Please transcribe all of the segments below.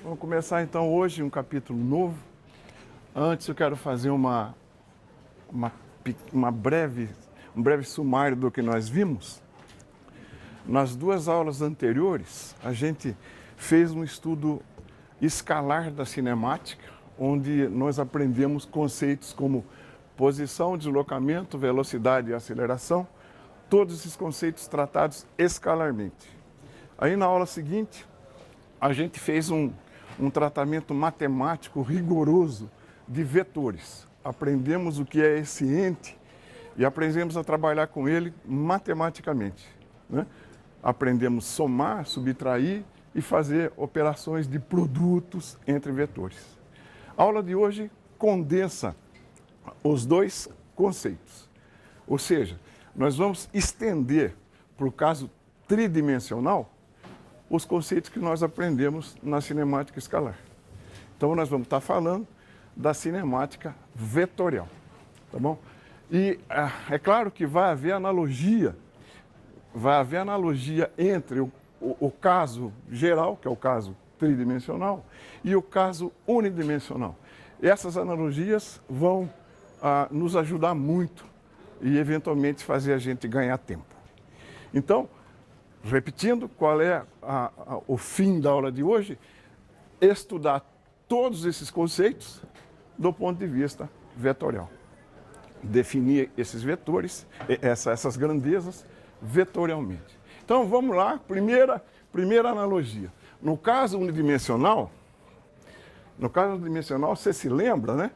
Vamos começar então hoje um capítulo novo. Antes eu quero fazer um breve sumário do que nós vimos. Nas duas aulas anteriores, a gente fez um estudo escalar da cinemática, onde nós aprendemos conceitos como posição, deslocamento, velocidade e aceleração, todos esses conceitos tratados escalarmente. Aí na aula seguinte, a gente fez um tratamento matemático rigoroso de vetores. Aprendemos o que é esse ente e aprendemos a trabalhar com ele matematicamente, né? Aprendemos somar, subtrair e fazer operações de produtos entre vetores. A aula de hoje condensa os dois conceitos. Ou seja, nós vamos estender para o caso tridimensional os conceitos que nós aprendemos na cinemática escalar. Então, nós vamos estar falando da cinemática vetorial, tá bom? E é claro que vai haver analogia entre o caso geral, que é o caso tridimensional, e o caso unidimensional. Essas analogias vão nos ajudar muito e, eventualmente, fazer a gente ganhar tempo. Então, repetindo, qual é o fim da aula de hoje? Estudar todos esses conceitos do ponto de vista vetorial. Definir esses vetores, essas grandezas, vetorialmente. Então, vamos lá, primeira analogia. No caso unidimensional, você se lembra, né?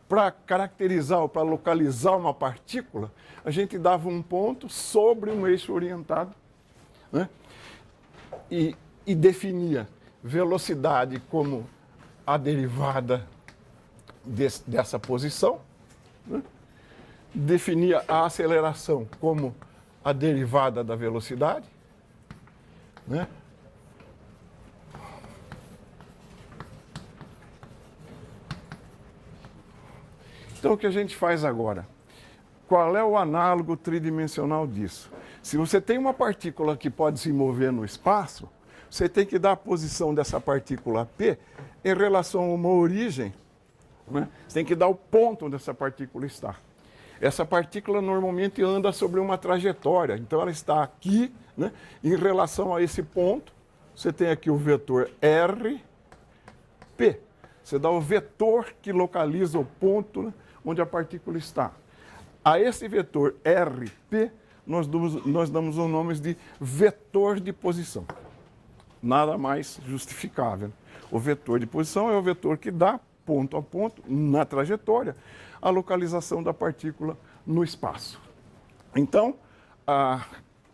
Para caracterizar ou para localizar uma partícula, a gente dava um ponto sobre um eixo orientado, né? E definia velocidade como a derivada dessa posição, né? Definia a aceleração como a derivada da velocidade, né? Então, o que a gente faz agora? Qual é o análogo tridimensional disso? Se você tem uma partícula que pode se mover no espaço, você tem que dar a posição dessa partícula P em relação a uma origem, né? Você tem que dar o ponto onde essa partícula está. Essa partícula normalmente anda sobre uma trajetória, então ela está aqui, né? Em relação a esse ponto, você tem aqui o vetor R, P. Você dá o vetor que localiza o ponto, né, onde a partícula está. A esse vetor RP, nós damos os nomes de vetor de posição. Nada mais justificável. O vetor de posição é o vetor que dá, ponto a ponto, na trajetória, a localização da partícula no espaço. Então,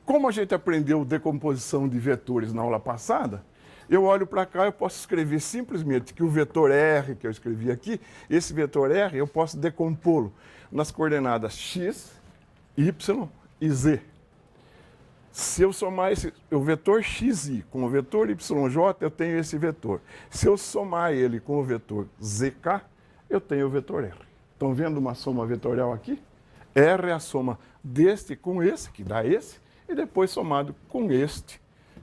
como a gente aprendeu decomposição de vetores na aula passada, eu olho para cá, eu posso escrever simplesmente que o vetor R, que eu escrevi aqui, esse vetor R, eu posso decompô-lo nas coordenadas x, y e z. Se eu somar o vetor xi com o vetor yj, eu tenho esse vetor. Se eu somar ele com o vetor zk, eu tenho o vetor R. Estão vendo uma soma vetorial aqui? R é a soma deste com esse, que dá esse, e depois somado com este,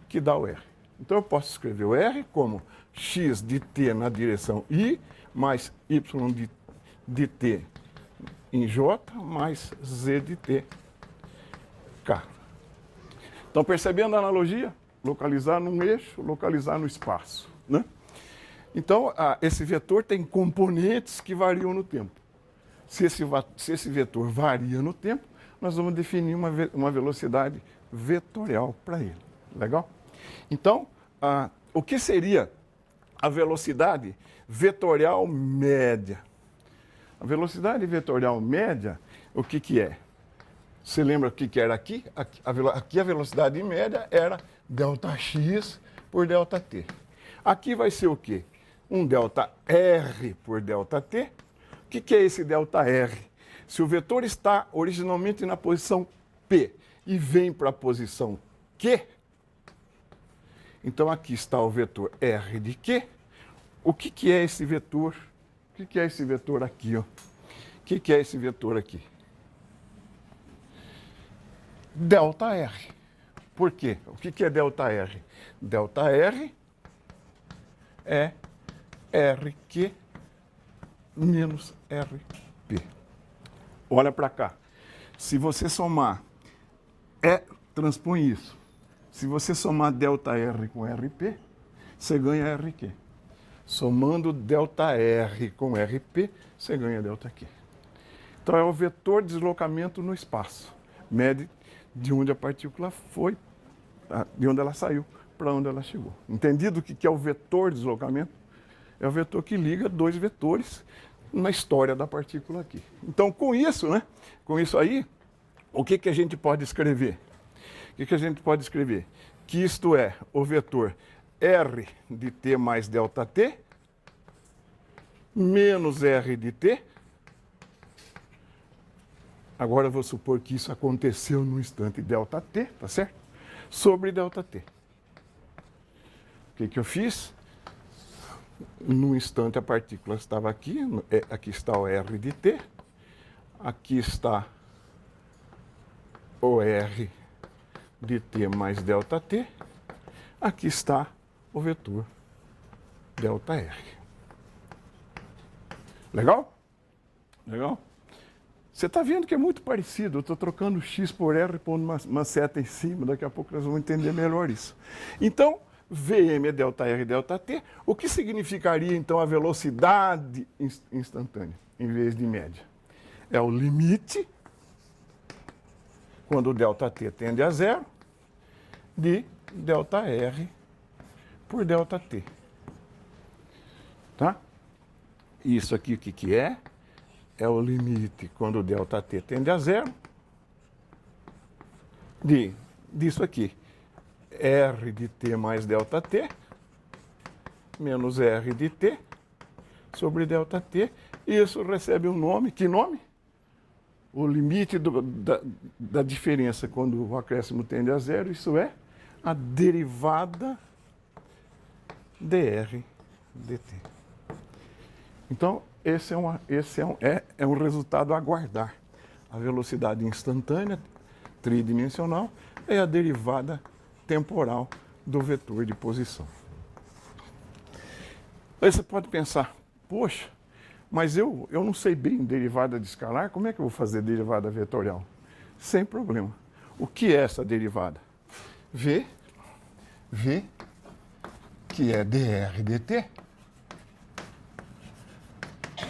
que dá o R. Então, eu posso escrever o R como x de t na direção I, mais y de t em J, mais z de t, K. Estão percebendo a analogia? Localizar num eixo, localizar no espaço, né? Então, esse vetor tem componentes que variam no tempo. Se esse vetor varia no tempo, nós vamos definir uma velocidade vetorial para ele. Legal? Então, o que seria a velocidade vetorial média? A velocidade vetorial média, o que é? Você lembra o que era aqui? Aqui a velocidade média era ΔX por ΔT. Aqui vai ser o quê? Um ΔR por ΔT. O que é esse ΔR? Se o vetor está originalmente na posição P e vem para a posição Q, então aqui está o vetor R de Q. O que é esse vetor? O que é esse vetor aqui? Ó? O que é esse vetor aqui? ΔR. Por quê? O que é ΔR? ΔR é RQ menos RP. Olha para cá. Se você somar, transpõe isso. Se você somar ΔR com RP, você ganha RQ. Somando ΔR com RP, você ganha ΔQ. Então é o vetor de deslocamento no espaço. Mede de onde a partícula foi, de onde ela saiu, para onde ela chegou. Entendido o que é o vetor de deslocamento? É o vetor que liga dois vetores na história da partícula aqui. Então, com isso, né? Com isso aí, o que a gente pode escrever? O que a gente pode escrever? Que isto é o vetor R de t mais ΔT menos R de t. Agora eu vou supor que isso aconteceu no instante ΔT, tá certo? Sobre ΔT. O que eu fiz? No instante a partícula estava aqui, aqui está o R de t, aqui está o R de t mais ΔT, aqui está o vetor ΔR. Legal? Legal? Você está vendo que é muito parecido. Eu estou trocando x por r, pondo uma seta em cima. Daqui a pouco nós vamos entender melhor isso. Então, Vm é ΔR ΔT. O que significaria, então, a velocidade instantânea, em vez de média? É o limite, quando o ΔT tende a zero, de ΔR por ΔT. Tá? Isso aqui o que é? É o limite quando o ΔT tende a zero disso aqui. R de t mais ΔT menos R de t sobre ΔT. Isso recebe um nome. Que nome? O limite da diferença quando o acréscimo tende a zero. Isso é a derivada dr dt. Então, esse é um resultado a aguardar. A velocidade instantânea, tridimensional, é a derivada temporal do vetor de posição. Aí você pode pensar, poxa, mas eu não sei bem derivada de escalar, como é que eu vou fazer derivada vetorial? Sem problema. O que é essa derivada? V, que é dr dt,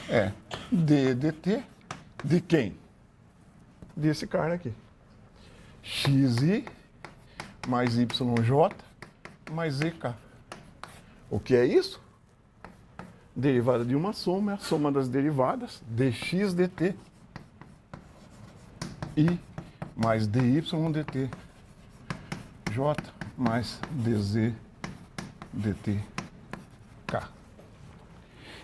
é d dt de quem? Desse cara aqui. xi mais yj mais zk. O que é isso? Derivada de uma soma, é a soma das derivadas, dx dt i mais dy dt j mais dz dt k.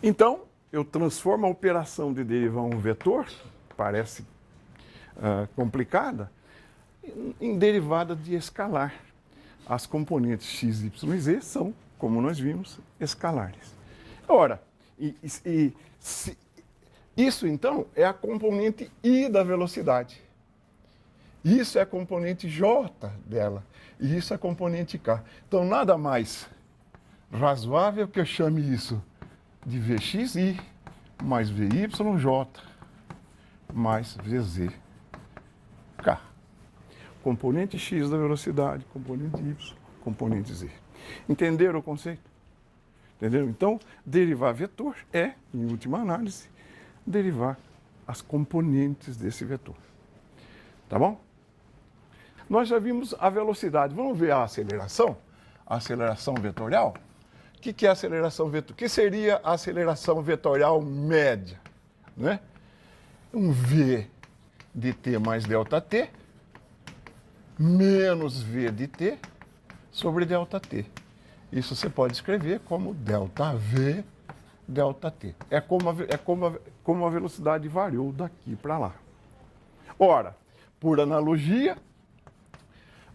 Então, eu transformo a operação de derivar um vetor, parece complicada, em derivada de escalar. As componentes x, y e z são, como nós vimos, escalares. Ora, isso então é a componente i da velocidade. Isso é a componente j dela. E isso é a componente k. Então, nada mais razoável que eu chame isso de Vxi mais Vyj mais Vz k. Componente x da velocidade, componente y, componente z. Entenderam o conceito? Entenderam? Então, derivar vetor é, em última análise, derivar as componentes desse vetor. Tá bom? Nós já vimos a velocidade. Vamos ver a aceleração? A aceleração vetorial? O que é a aceleração vetorial? O que seria a aceleração vetorial média? Né? Um v de t mais ΔT menos v de t sobre ΔT. Isso você pode escrever como ΔV ΔT. É como a velocidade variou daqui para lá. Ora, por analogia,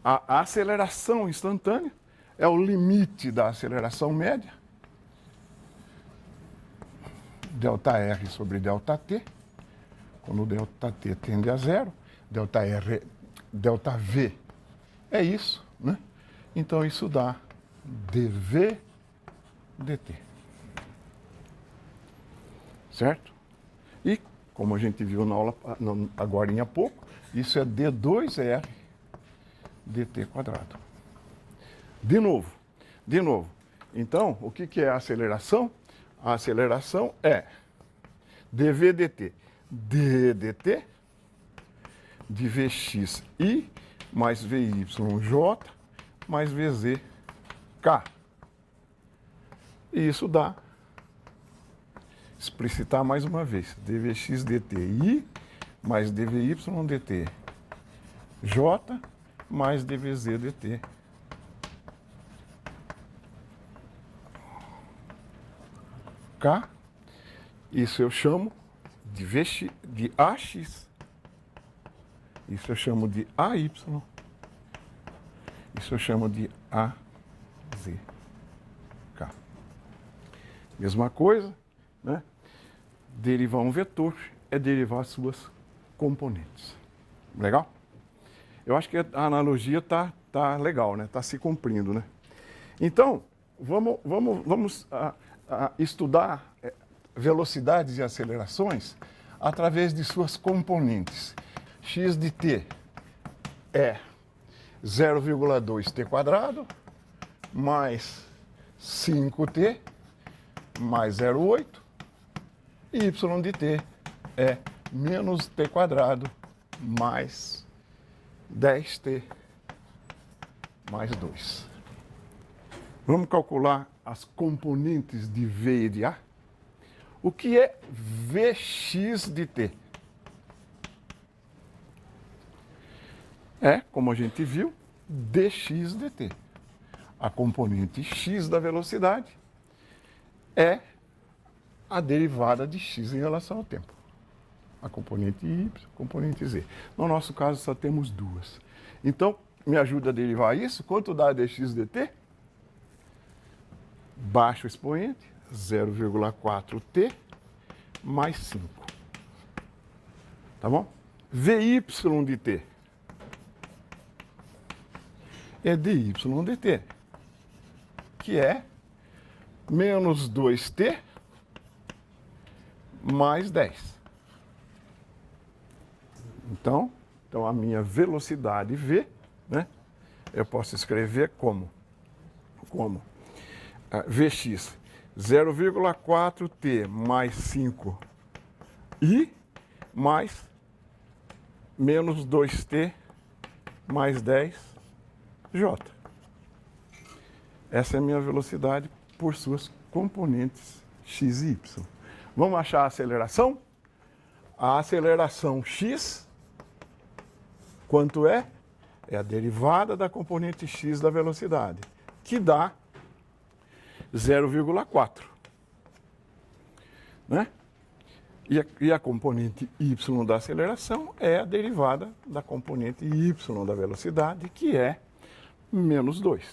a aceleração instantânea é o limite da aceleração média, ΔR sobre ΔT, quando o ΔT tende a zero, ΔV é isso, né? Então isso dá dV dt. certo? E, como a gente viu na aula agora há pouco, isso é D2R dt quadrado. De novo. Então, o que é a aceleração? A aceleração é dv dt ddt de vxi mais vyj mais vzk. E isso dá, explicitar mais uma vez, dvx dt i mais dvy dt j mais dvz dt k. Isso eu chamo de vx, de ax. Isso eu chamo de AY. Isso eu chamo de AZK. Mesma coisa, né? Derivar um vetor é derivar suas componentes. Legal? Eu acho que a analogia tá legal, né? Tá se cumprindo, né? Então, vamos estudar velocidades e acelerações através de suas componentes. X de t é 0,2t quadrado mais 5t mais 0,8 e y de t é menos t quadrado mais 10t mais 2. Vamos calcular as componentes de V e de A? O que é Vx de t? É, como a gente viu, dx dt. A componente x da velocidade é a derivada de x em relação ao tempo. A componente y, a componente z. No nosso caso, só temos duas. Então, me ajuda a derivar isso. Quanto dá dx dt? Baixo expoente, 0,4t mais 5. Tá bom? Vy de t é dy dt, que é menos 2t mais 10. Então a minha velocidade v, né, eu posso escrever como Vx 0,4t mais 5i mais menos 2t mais 10 J. Essa é a minha velocidade por suas componentes x e y. Vamos achar a aceleração? A aceleração x, quanto é? É a derivada da componente x da velocidade, que dá 0,4. Né? E a componente y da aceleração é a derivada da componente y da velocidade, que é menos 2.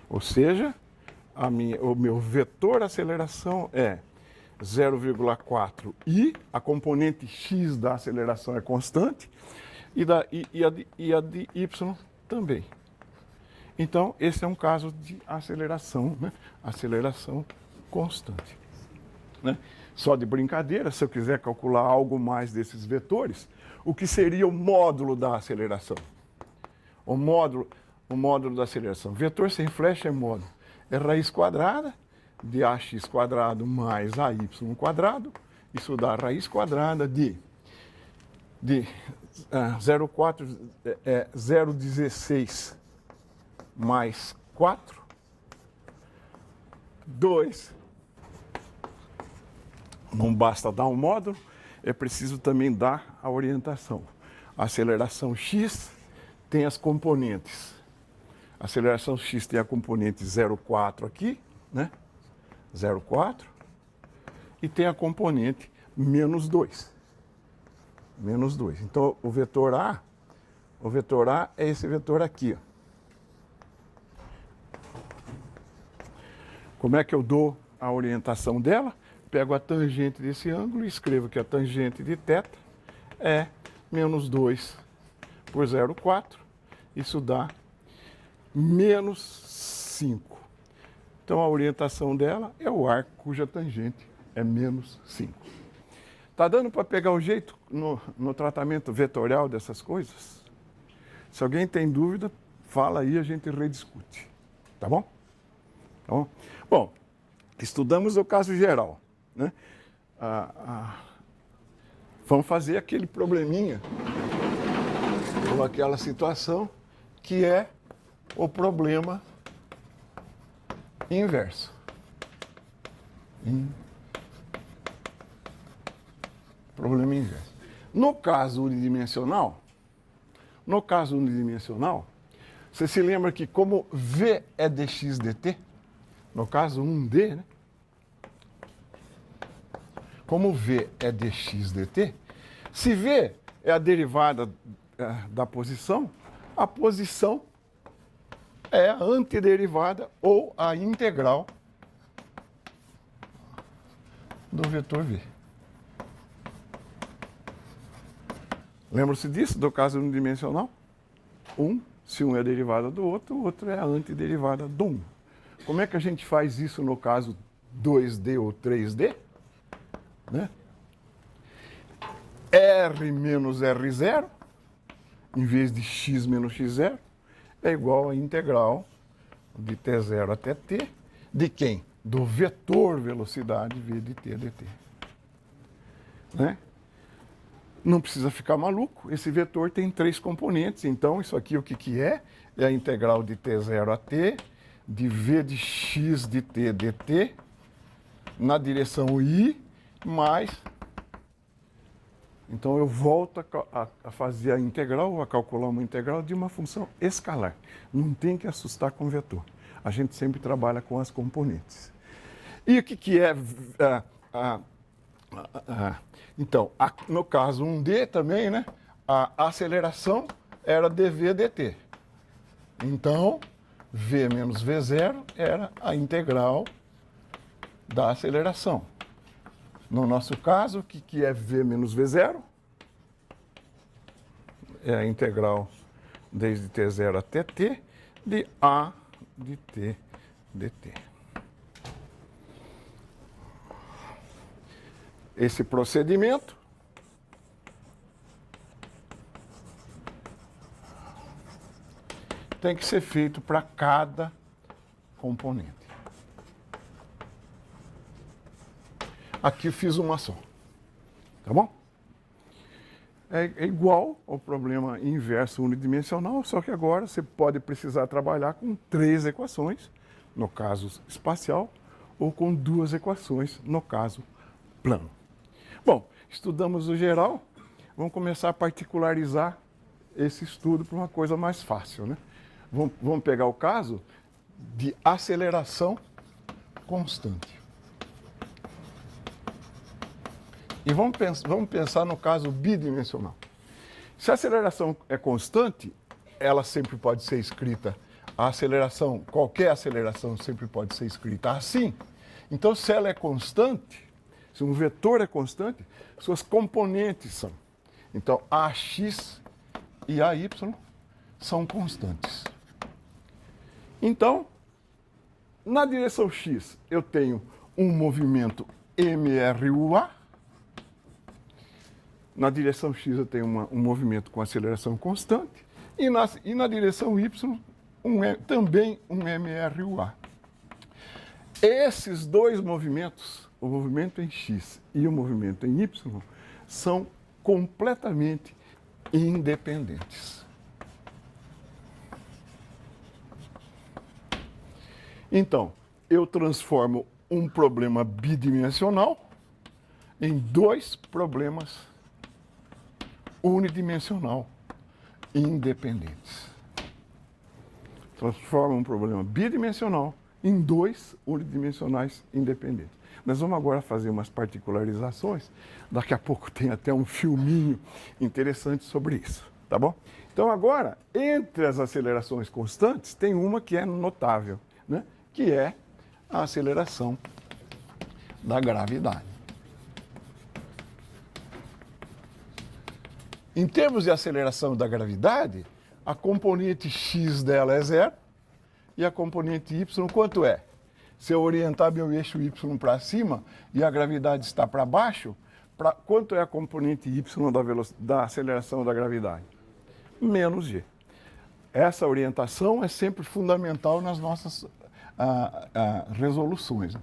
Ou seja, o meu vetor aceleração é 0,4i, a componente x da aceleração é constante, e a de y também. Então, esse é um caso de aceleração, né? Aceleração constante. Né? Só de brincadeira, se eu quiser calcular algo mais desses vetores, o que seria o módulo da aceleração? O módulo da aceleração. Vetor sem flecha é módulo. É raiz quadrada de ax quadrado mais ay quadrado. Isso dá raiz quadrada de 0,16 mais 4, 2. Não basta dar um módulo, é preciso também dar a orientação. A aceleração x tem as componentes. A aceleração x tem a componente 0,4 aqui, né? 0,4. E tem a componente menos 2. Menos 2. Então, o vetor A é esse vetor aqui, ó. Como é que eu dou a orientação dela? Pego a tangente desse ângulo e escrevo que a tangente de θ é menos 2 por 0,4. Isso dá menos 5. Então, a orientação dela é o arco cuja tangente é menos 5. Está dando para pegar o jeito no tratamento vetorial dessas coisas? Se alguém tem dúvida, fala aí, a gente rediscute. Tá bom? Tá bom? Bom, estudamos o caso geral, né? Vamos fazer aquele probleminha, ou aquela situação, que é o problema inverso. Problema inverso. No caso unidimensional, você se lembra que como V é dx dt, no caso 1D, né? Como V é dx dt, se V é a derivada da posição, a posição é a antiderivada ou a integral do vetor V. Lembra-se disso, do caso unidimensional? Se um é a derivada do outro, o outro é a antiderivada do 1. Como é que a gente faz isso no caso 2D ou 3D? Né? R menos R0, em vez de x menos x0, é igual a integral de t0 até t, de quem? Do vetor velocidade v de t dt. Né? Não precisa ficar maluco, esse vetor tem 3 componentes, então isso aqui o que é? É a integral de t0 a t, de v de x de t dt, na direção mais... Então eu volto a fazer a integral, a calcular uma integral de uma função escalar. Não tem que assustar com vetor. A gente sempre trabalha com as componentes. E o que é... Então, no caso 1D também, né, a aceleração era dv dt. Então, v menos v0 era a integral da aceleração. No nosso caso, o que é v menos v0? É a integral desde t0 até t de a de t dt. Esse procedimento tem que ser feito para cada componente. Aqui eu fiz uma só, tá bom? É igual ao problema inverso unidimensional, só que agora você pode precisar trabalhar com 3 equações, no caso espacial, ou com 2 equações, no caso plano. Bom, estudamos o geral, vamos começar a particularizar esse estudo para uma coisa mais fácil, né? Vamos pegar o caso de aceleração constante. E vamos pensar no caso bidimensional. Se a aceleração é constante, ela sempre pode ser escrita, qualquer aceleração sempre pode ser escrita assim. Então, se ela é constante, se um vetor é constante, suas componentes são. Então, AX e AY são constantes. Então, na direção X, eu tenho um movimento MRUA. Na direção X eu tenho um movimento com aceleração constante e na direção Y também um MRUA. Esses dois movimentos, o movimento em X e o movimento em Y, são completamente independentes. Então, eu transformo um problema bidimensional em 2 problemas unidimensional independentes. Transforma um problema bidimensional em 2 unidimensionais independentes. Nós vamos agora fazer umas particularizações. Daqui a pouco tem até um filminho interessante sobre isso, tá bom? Então agora, entre as acelerações constantes, tem uma que é notável, né? Que é a aceleração da gravidade. Em termos de aceleração da gravidade, a componente x dela é 0 e a componente y quanto é? se eu orientar meu eixo y para cima e a gravidade está para baixo, quanto é a componente y da aceleração da gravidade? Menos g. Essa orientação é sempre fundamental nas nossas resoluções.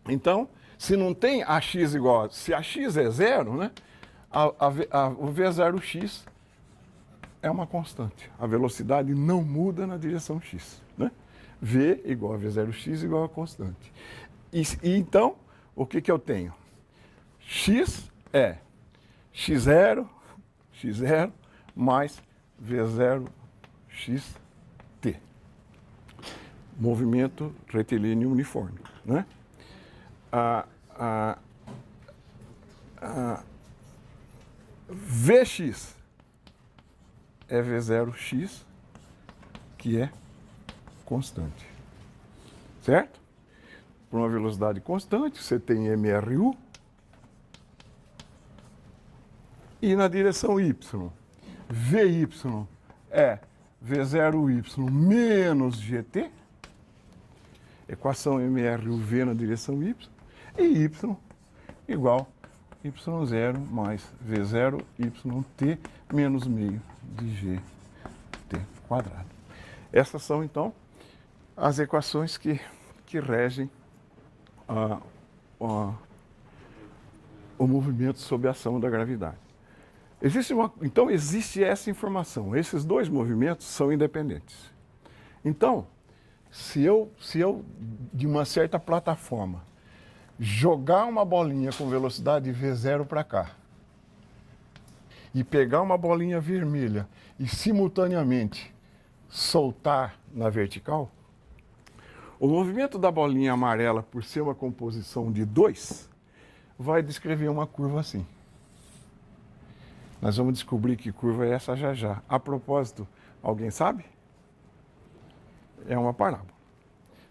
Então, se não tem ax igual, se ax é zero, né, o v0x é uma constante. A velocidade não muda na direção x. Né? V igual a v0x igual a constante. E então, o que eu tenho? X é x0 mais v0xt. Movimento retilíneo uniforme. Né? Vx é v0x, que é constante. Certo? Por uma velocidade constante, você tem MRU. E na direção y, Vy é v0y menos gt, equação MRUV na direção y, e y igual y0 mais v0yt menos meio de gt quadrado. Essas são, então, as equações que regem o movimento sob a ação da gravidade. Então, existe essa informação. Esses dois movimentos são independentes. Então, se eu, de uma certa plataforma, jogar uma bolinha com velocidade v0 para cá e pegar uma bolinha vermelha e, simultaneamente, soltar na vertical, o movimento da bolinha amarela, por ser uma composição de 2, vai descrever uma curva assim. Nós vamos descobrir que curva é essa já já. A propósito, alguém sabe? É uma parábola.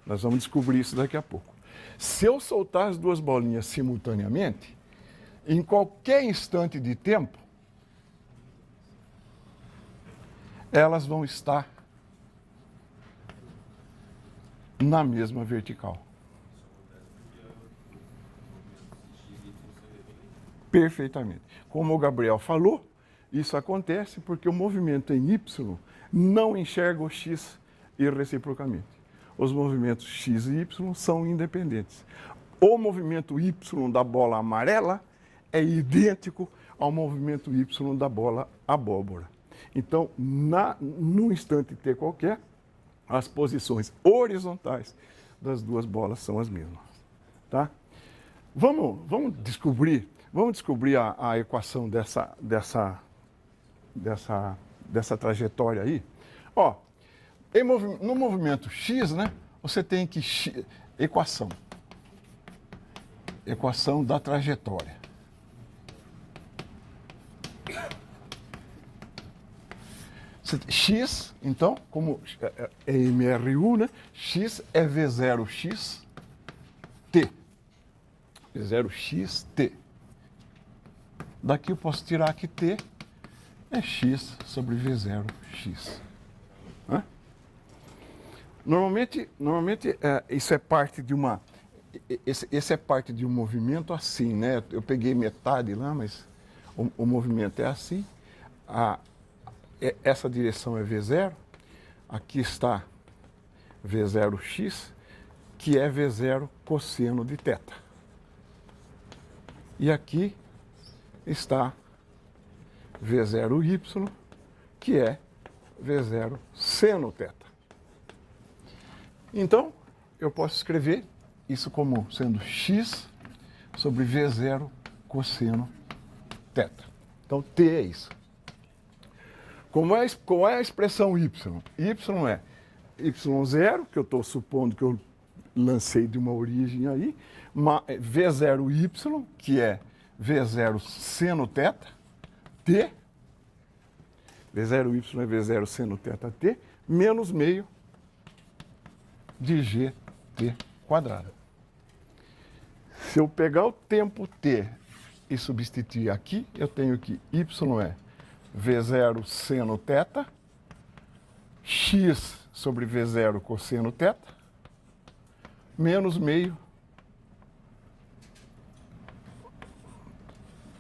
Nós vamos descobrir isso daqui a pouco. Se eu soltar as duas bolinhas simultaneamente, em qualquer instante de tempo, elas vão estar na mesma vertical. Perfeitamente. Como o Gabriel falou, isso acontece porque o movimento em y não enxerga o x irreciprocamente. Os movimentos x e y são independentes. O movimento y da bola amarela é idêntico ao movimento y da bola abóbora. Então, num instante t qualquer, as posições horizontais das duas bolas são as mesmas. Tá? Vamos descobrir a equação dessa trajetória aí. Ó, no movimento x, né, você tem que equação da trajetória. X, então, como é MRU, né, x é V0xt, V0xt. Daqui eu posso tirar que t é x sobre V0x. Né? Normalmente isso é parte de uma... Esse é parte de um movimento assim, né? Eu peguei metade lá, mas o movimento é assim. Essa direção é V0. Aqui está V0x, que é V0 cosseno de θ. E aqui está V0y, que é V0 seno θ. Então, eu posso escrever isso como sendo x sobre V0 cosseno θ. Então, t é isso. Como é a expressão y? Y é y0, que eu estou supondo que eu lancei de uma origem aí, V0y, que é V0 seno θ, t, V0y é V0 seno θ t, menos meio de gt quadrado. Se eu pegar o tempo t e substituir aqui, eu tenho que y é V0 seno θ, x sobre V0 cosseno θ, menos meio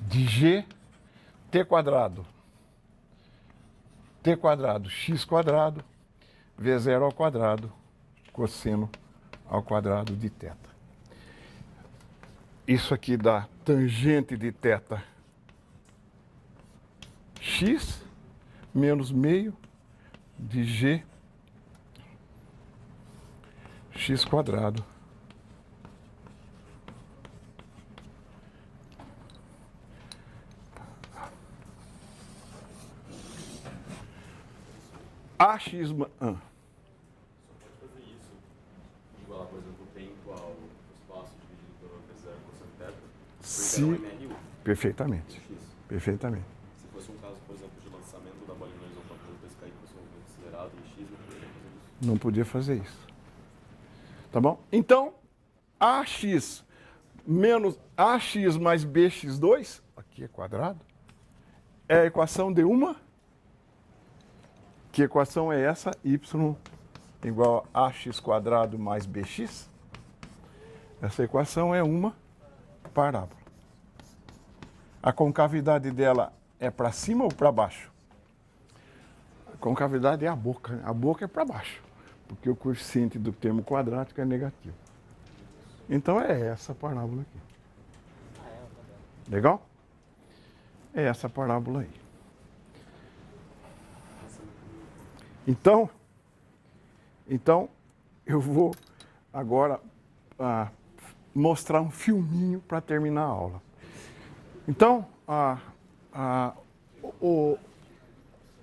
de g t quadrado x quadrado v0 ao quadrado cosseno ao quadrado de θ. Isso aqui dá tangente de θ x menos meio de g x quadrado AX. Só pode fazer isso igual, por exemplo, o tempo ao espaço dividido pelo V0 cosseno θ. Sim, perfeitamente. X. Perfeitamente. Se fosse um caso, por exemplo, de lançamento da bolinha no horizontal para depois cair com o seu movimento acelerado em X, não poderia fazer isso. Não podia fazer isso. Tá bom? Então, AX menos AX mais BX2, aqui é quadrado, é a equação de uma. Que equação é essa? Y igual a ax quadrado mais bx. Essa equação é uma parábola. A concavidade dela é para cima ou para baixo? A concavidade é a boca, né? A boca é para baixo, porque o coeficiente do termo quadrático é negativo. Então é essa parábola aqui. Legal? É essa parábola aí. Então eu vou agora mostrar um filminho para terminar a aula. Então,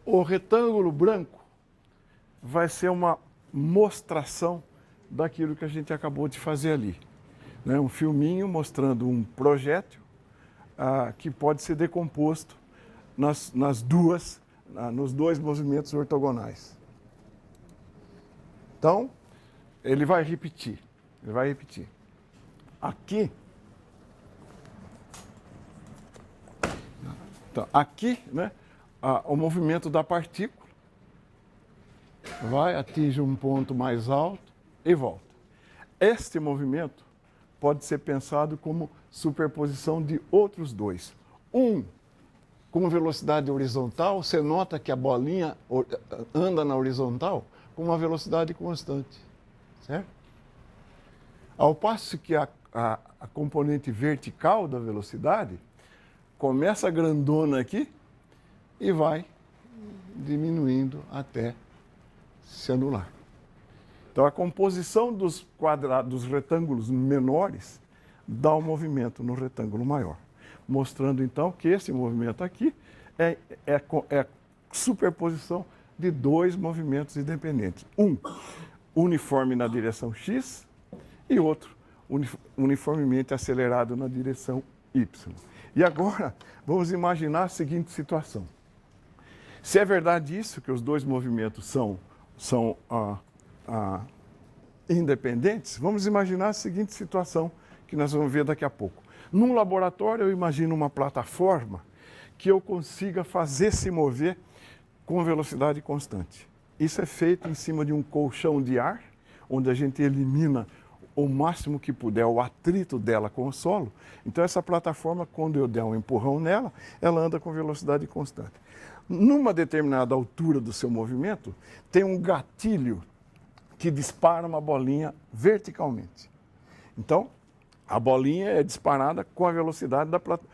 o retângulo branco vai ser uma mostração daquilo que a gente acabou de fazer ali. Né? Um filminho mostrando um projétil que pode ser decomposto nos dois movimentos ortogonais. Então, ele vai repetir. Aqui, então, né, o movimento da partícula vai, atinge um ponto mais alto e volta. Este movimento pode ser pensado como superposição de outros dois. Um com velocidade horizontal, você nota que a bolinha anda na horizontal com uma velocidade constante, certo? Ao passo que a componente vertical da velocidade começa grandona aqui e vai diminuindo até se anular. Então, a composição dos retângulos menores dá um movimento no retângulo maior, mostrando então que esse movimento aqui é superposição de dois movimentos independentes. Um uniforme na direção x e outro uniformemente acelerado na direção y. E agora vamos imaginar a seguinte situação. Se é verdade isso, que os dois movimentos são independentes, vamos imaginar a seguinte situação que nós vamos ver daqui a pouco. Num laboratório, eu imagino uma plataforma que eu consiga fazer se mover com velocidade constante. Isso é feito em cima de um colchão de ar, onde a gente elimina o máximo que puder o atrito dela com o solo. Então, essa plataforma, quando eu der um empurrão nela, ela anda com velocidade constante. Numa determinada altura do seu movimento, tem um gatilho que dispara uma bolinha verticalmente. Então, a bolinha é disparada com a velocidade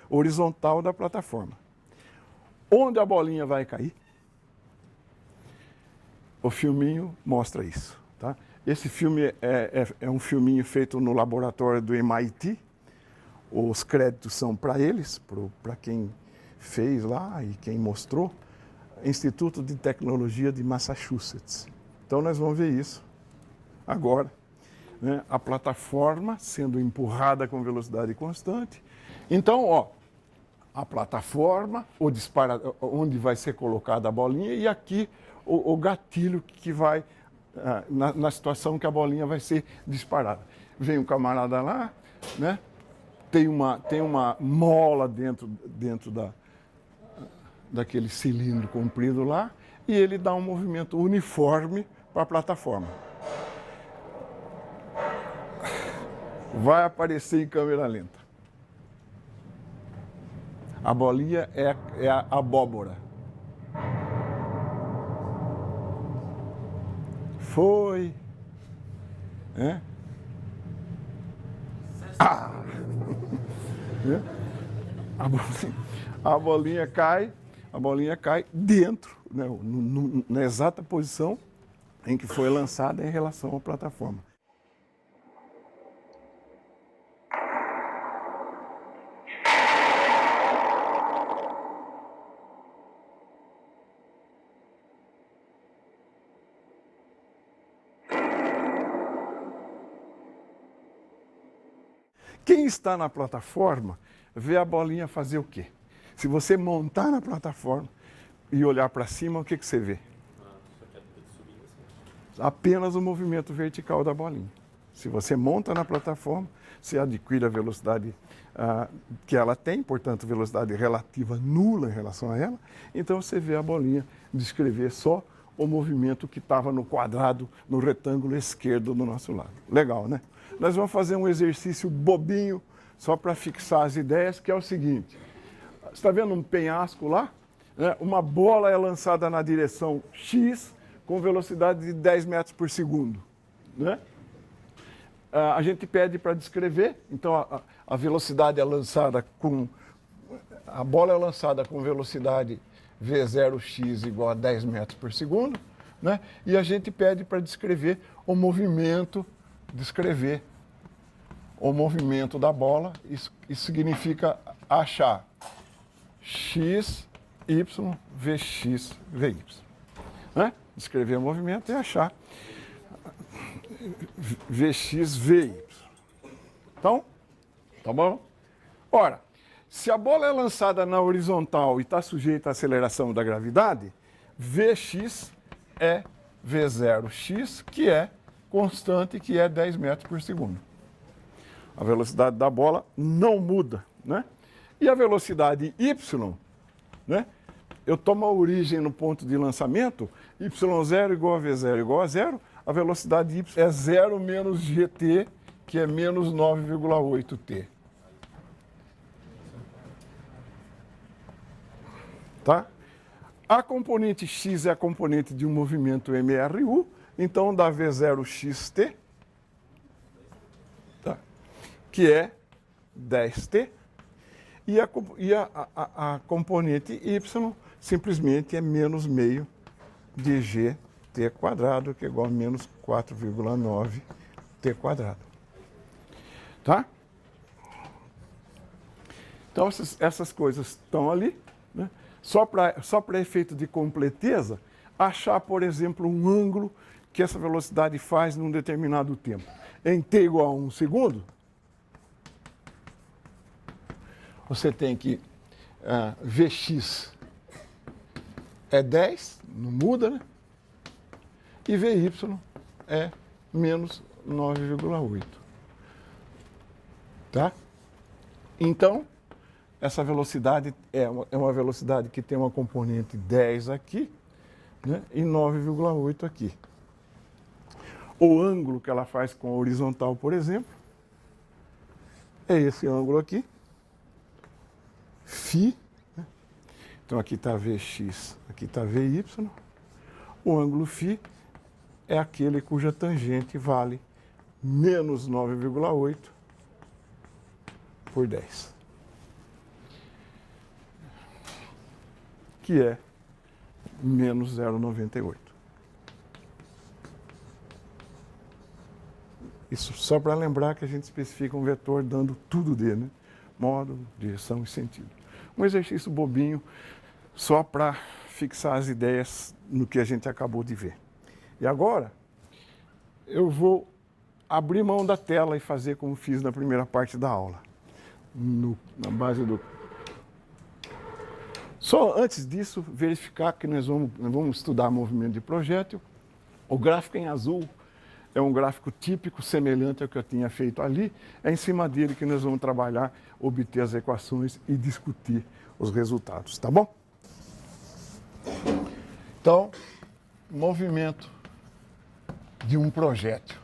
horizontal da plataforma. Onde a bolinha vai cair? O filminho mostra isso. Tá? Esse filme é um filminho feito no laboratório do MIT. Os créditos são para eles, para quem fez lá e quem mostrou. Instituto de Tecnologia de Massachusetts. Então, nós vamos ver isso agora. Né? A plataforma sendo empurrada com velocidade constante. Então, a plataforma, onde vai ser colocada a bolinha, e aqui o gatilho que vai, na situação que a bolinha vai ser disparada. Vem um camarada lá, né? Tem uma mola dentro daquele cilindro comprido lá, e ele dá um movimento uniforme para a plataforma. vai aparecer em câmera lenta. A bolinha é a abóbora. Foi. É? Ah! A bolinha cai dentro, né, na exata posição em que foi lançada em relação à plataforma. Quem está na plataforma vê a bolinha fazer o quê? Se você montar na plataforma e olhar para cima, o que você vê? Apenas o movimento vertical da bolinha. Se você monta na plataforma, você adquire a velocidade que ela tem, portanto, velocidade relativa nula em relação a ela, então você vê a bolinha descrever só o movimento que estava no quadrado, no retângulo esquerdo do nosso lado. Legal, né? Nós vamos fazer um exercício bobinho, só para fixar as ideias, que é o seguinte. Você está vendo um penhasco lá? Uma bola é lançada na direção X com velocidade de 10 metros por segundo. Né? A gente pede para descrever, então a velocidade é lançada com... A bola é lançada com velocidade V0x igual a 10 metros por segundo, né? E a gente pede para descrever o movimento da bola. Isso significa achar x, y, vx, vy. Né? Descrever o movimento e achar vx, vy. Então, tá bom? Ora, se a bola é lançada na horizontal e está sujeita à aceleração da gravidade, vx é v0x, que é constante, que é 10 metros por segundo. A velocidade da bola não muda, né? E a velocidade y, né? Eu tomo a origem no ponto de lançamento, y0 igual a v0 igual a zero, a velocidade y é 0 menos gt, que é menos 9,8t. Tá? A componente x é a componente de um movimento MRU, então dá V0xt, tá? Que é 10t, e a componente y simplesmente é menos meio de gt quadrado, que é igual a menos 4,9t quadrado. Tá? Então essas coisas estão ali, né? Só para efeito de completeza, achar, por exemplo, um ângulo que essa velocidade faz num determinado tempo. Em t igual a 1 segundo, você tem que Vx é 10, não muda, né? E Vy é menos 9,8. Tá? Então, essa velocidade é uma velocidade que tem uma componente 10 aqui, né, e 9,8 aqui. O ângulo que ela faz com a horizontal, por exemplo, é esse ângulo aqui, φ. Né? Então aqui está Vx, aqui está Vy. O ângulo φ é aquele cuja tangente vale menos 9,8 por 10. Que é menos 0,98. Isso só para lembrar que a gente especifica um vetor dando tudo dele, né? Modo, direção e sentido. Um exercício bobinho, só para fixar as ideias no que a gente acabou de ver. E agora, eu vou abrir mão da tela e fazer como fiz na primeira parte da aula. Na base do... Só antes disso, verificar que nós vamos estudar movimento de projétil. O gráfico em azul é um gráfico típico, semelhante ao que eu tinha feito ali. É em cima dele que nós vamos trabalhar, obter as equações e discutir os resultados, tá bom? Então, movimento de um projétil.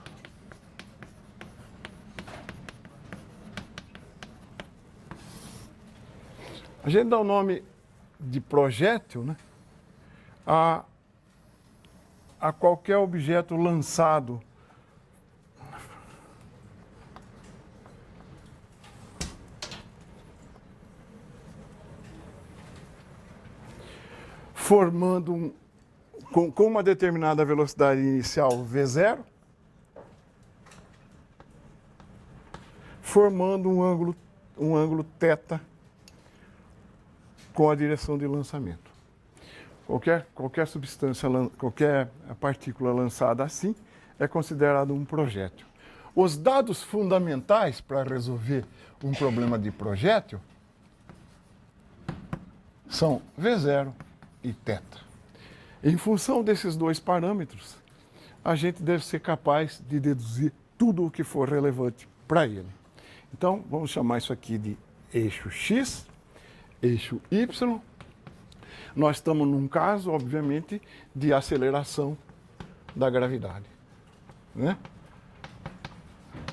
A gente dá o nome de projétil, né, a qualquer objeto lançado formando com uma determinada velocidade inicial v0, formando um ângulo θ com a direção de lançamento. Qualquer substância, qualquer partícula lançada assim é considerado um projétil. Os dados fundamentais para resolver um problema de projétil são v0 e θ. Em função desses dois parâmetros, a gente deve ser capaz de deduzir tudo o que for relevante para ele. Então, vamos chamar isso aqui de eixo x, eixo y. Nós estamos num caso, obviamente, de aceleração da gravidade, né?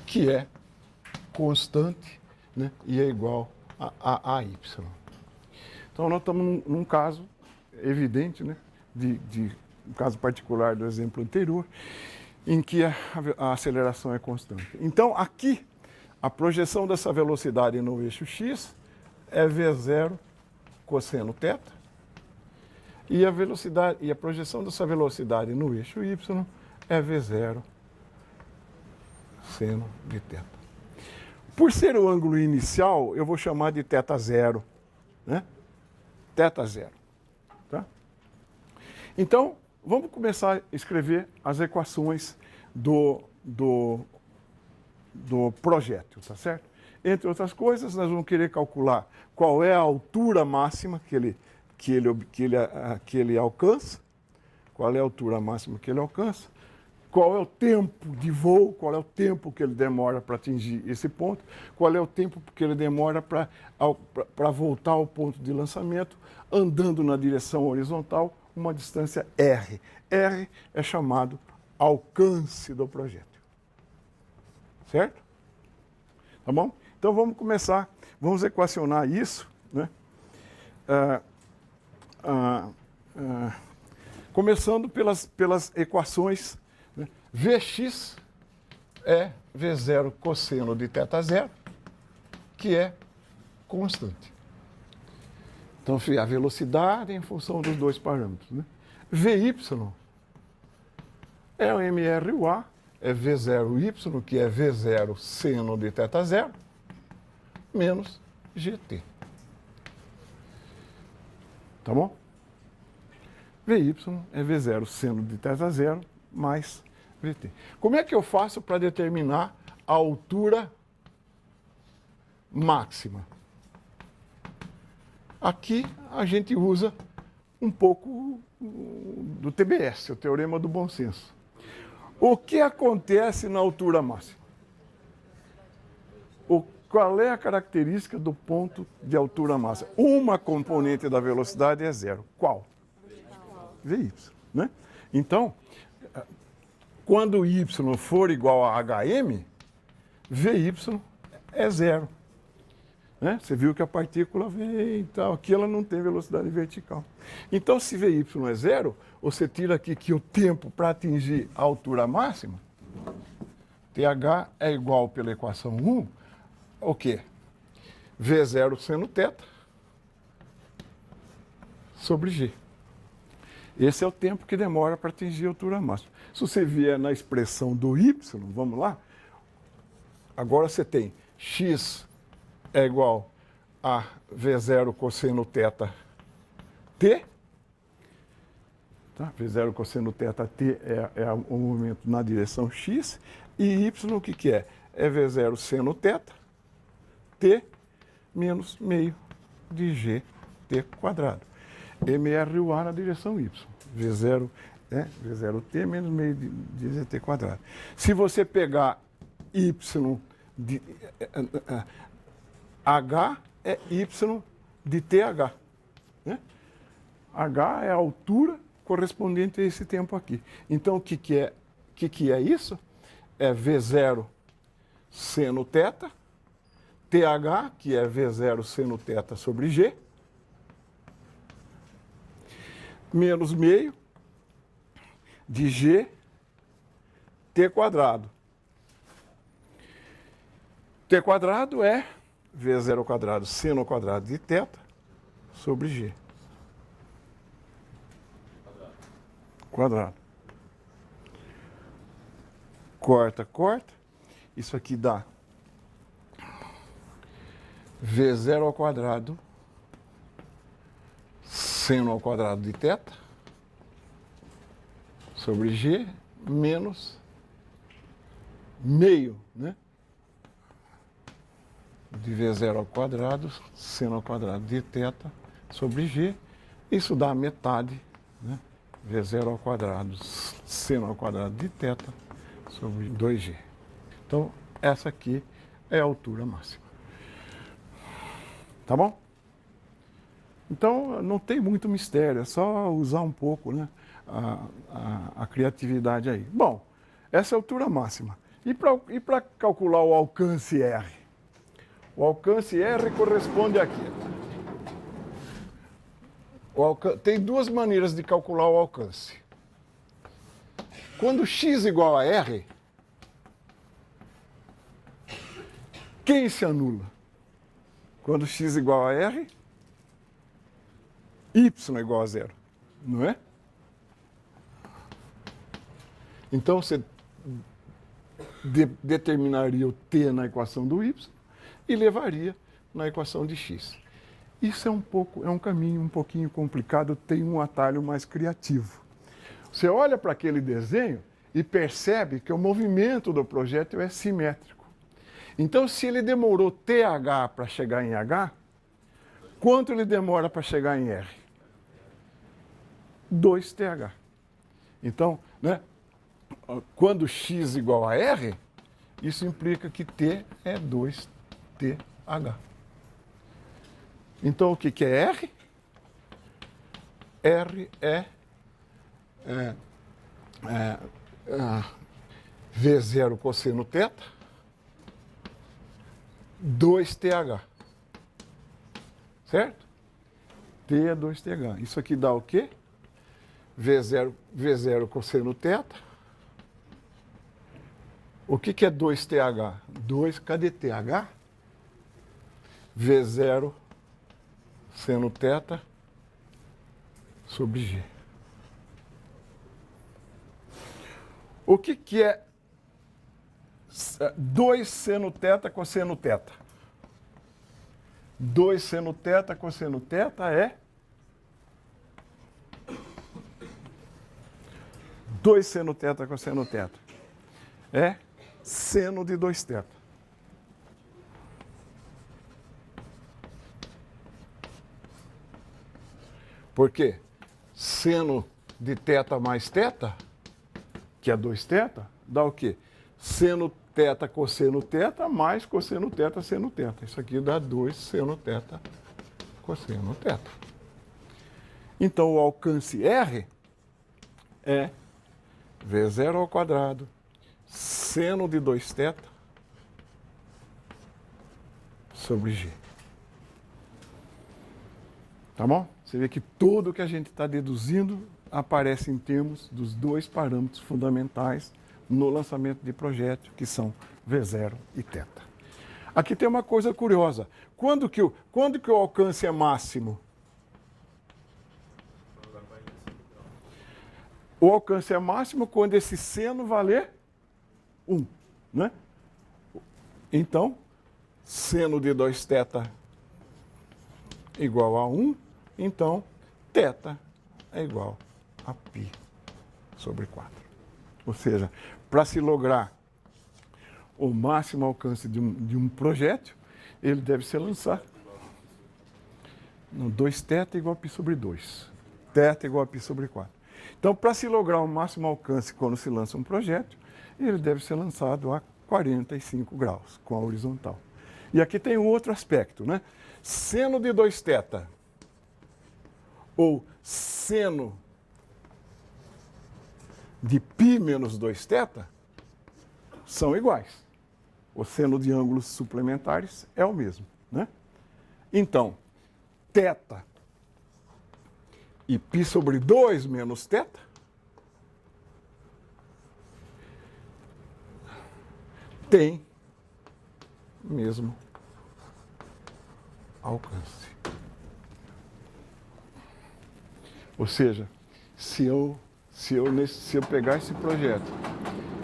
Que é constante, né? E é igual a y. Então, nós estamos num caso evidente, né? De um caso particular do exemplo anterior, em que a aceleração é constante. Então, aqui, a projeção dessa velocidade no eixo x é v0 cosseno θ, e a projeção dessa velocidade no eixo y é v0 seno de θ. Por ser o ângulo inicial, eu vou chamar de θ0, né? θ0, tá? Então, vamos começar a escrever as equações do projétil, tá certo? Entre outras coisas, nós vamos querer calcular qual é a altura máxima que ele alcança, qual é a altura máxima que ele alcança, qual é o tempo de voo, qual é o tempo que ele demora para atingir esse ponto, qual é o tempo que ele demora para voltar ao ponto de lançamento, andando na direção horizontal, uma distância r. R é chamado alcance do projétil. Certo? Tá bom? Então vamos começar, vamos equacionar isso, né? Começando pelas equações, né? Vx é v0 cosseno de θ0, que é constante. Então, a velocidade em função dos dois parâmetros, né? Vy é o mRUA, é v0y, que é v0 seno de θ0, menos gt. Tá bom? Vy é v0 seno de θ0 mais vt. Como é que eu faço para determinar a altura máxima? Aqui a gente usa um pouco do TBS, o Teorema do Bom Senso. O que acontece na altura máxima? Qual é a característica do ponto de altura máxima? Uma componente da velocidade é zero. Qual? Vy, né? Então, quando y for igual a hm, Vy é zero. Né? Você viu que a partícula vem e tal, aqui ela não tem velocidade vertical. Então, se Vy é zero, você tira aqui que o tempo para atingir a altura máxima, TH é igual pela equação 1, o quê? V0 seno θ sobre G. Esse é o tempo que demora para atingir a altura máxima. Se você vier na expressão do y, vamos lá, agora você tem x é igual a V0 cosseno θ t. Tá? V0 cosseno θ t é o movimento na direção x. E y o que é? É V0 seno θ t menos meio de gt quadrado. mRUA na direção y. V0 é V0t menos meio de gt quadrado. Se você pegar y de... H é y de TH. Né? H é a altura correspondente a esse tempo aqui. Então, o que é isso? É V0 seno θ, TH, que é V0 seno θ sobre G, menos meio de G T quadrado. T quadrado é V0 ao quadrado seno ao quadrado de θ sobre G. Quadrado. Corta, corta. Isso aqui dá V0 ao quadrado seno ao quadrado de θ sobre G menos meio, né? De V0 ao quadrado seno ao quadrado de θ sobre G. Isso dá metade, né? V0 ao quadrado seno ao quadrado de θ sobre 2G. Então, essa aqui é a altura máxima. Tá bom? Então, não tem muito mistério, é só usar um pouco, né, a criatividade aí. Bom, essa é a altura máxima. E para calcular o alcance R? O alcance R corresponde aqui. Tem duas maneiras de calcular o alcance. Quando x igual a R, quem se anula? Quando x igual a R, y igual a zero, não é? Então, você determinaria o t na equação do y e levaria na equação de x. Isso é um caminho um pouquinho complicado, tem um atalho mais criativo. Você olha para aquele desenho e percebe que o movimento do projétil é simétrico. Então, se ele demorou TH para chegar em H, quanto ele demora para chegar em R? 2TH. Então, né, quando x igual a R, isso implica que T é 2TH. Então, o que é R? R é V0 cosseno θ, 2TH. Certo? T é 2TH. Isso aqui dá o quê? V0 cosseno θ. O que é 2TH? 2, cadê TH? V0 seno θ sobre G. O que é 2 seno θ cosseno θ? 2 seno θ cosseno θ é 2 seno θ cosseno θ. É seno de 2θ. Por quê? Seno de θ mais θ, que é 2θ, dá o quê? Seno θ cosseno θ mais cosseno θ seno θ. Isso aqui dá 2 seno θ cosseno θ. Então, o alcance R é V0 ao quadrado seno de 2θ sobre G. Tá bom? Você vê que tudo que a gente está deduzindo aparece em termos dos dois parâmetros fundamentais no lançamento de projétil, que são V0 e θ. Aqui tem uma coisa curiosa. Quando que o alcance é máximo? O alcance é máximo quando esse seno valer 1, né? Então, seno de 2θ igual a 1, então θ é igual a π sobre 4. Ou seja, para se lograr o máximo alcance de um projétil, ele deve ser lançado. 2θ igual a π sobre 2. θ igual a π sobre 4. Então, para se lograr o máximo alcance quando se lança um projétil, ele deve ser lançado a 45 graus, com a horizontal. E aqui tem um outro aspecto, né? Seno de 2θ ou seno de π menos 2θ são iguais. O seno de ângulos suplementares é o mesmo, né? Então, θ e π sobre 2 menos θ, tem mesmo alcance. Ou seja, se eu pegar esse projeto,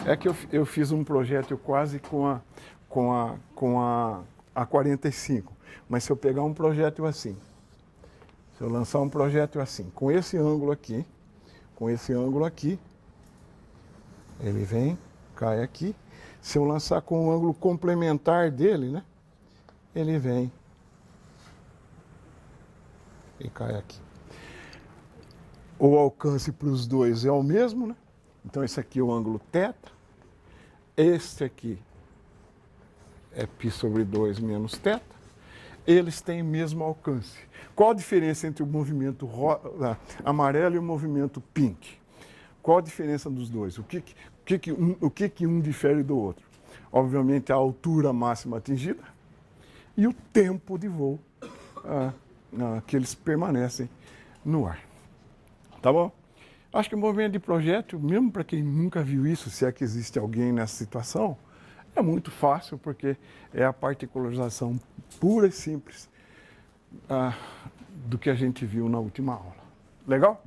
é que eu fiz um projeto quase com a 45, mas se eu pegar um projeto assim, se eu lançar um projeto assim, com esse ângulo aqui, ele vem, cai aqui. Se eu lançar com o ângulo complementar dele, né, ele vem e cai aqui. O alcance para os dois é o mesmo, né? Então esse aqui é o ângulo θ, este aqui é π sobre 2 menos θ, eles têm o mesmo alcance. Qual a diferença entre o movimento amarelo e o movimento pink? Qual a diferença dos dois? O que um difere do outro? Obviamente a altura máxima atingida e o tempo de voo que eles permanecem no ar. Tá bom? Acho que o movimento de projeto, mesmo para quem nunca viu isso, se é que existe alguém nessa situação, é muito fácil, porque é a particularização pura e simples do que a gente viu na última aula. Legal?